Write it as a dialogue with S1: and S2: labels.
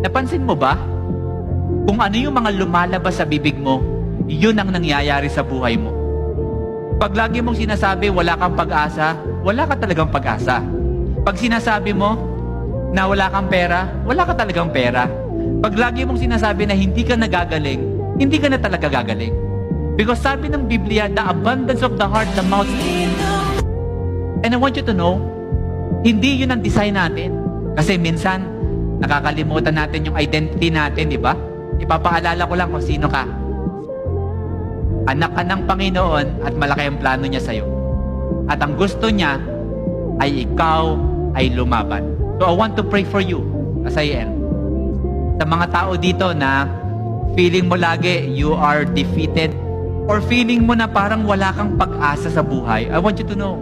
S1: Napansin mo ba? Kung ano yung mga lumalabas sa bibig mo, yun ang nangyayari sa buhay mo. Pag lagi mong sinasabi wala kang pag-asa, wala ka talagang pag-asa. Pag sinasabi mo na wala kang pera, wala ka talagang pera. Pag lagi mong sinasabi na hindi ka nagagaling, hindi ka na talaga gagaling. Because sabi ng Biblia, the abundance of the heart, the mouth. And I want you to know, hindi yun ang design natin. Kasi minsan, nakakalimutan natin yung identity natin, di ba? Ipapaalala ko lang kung sino ka. Anak ka ng Panginoon at malaki ang plano niya sa'yo. At ang gusto niya ay ikaw ay lumaban. So I want to pray for you as I end. Sa mga tao dito na feeling mo lagi you are defeated or feeling mo na parang wala kang pag-asa sa buhay, I want you to know,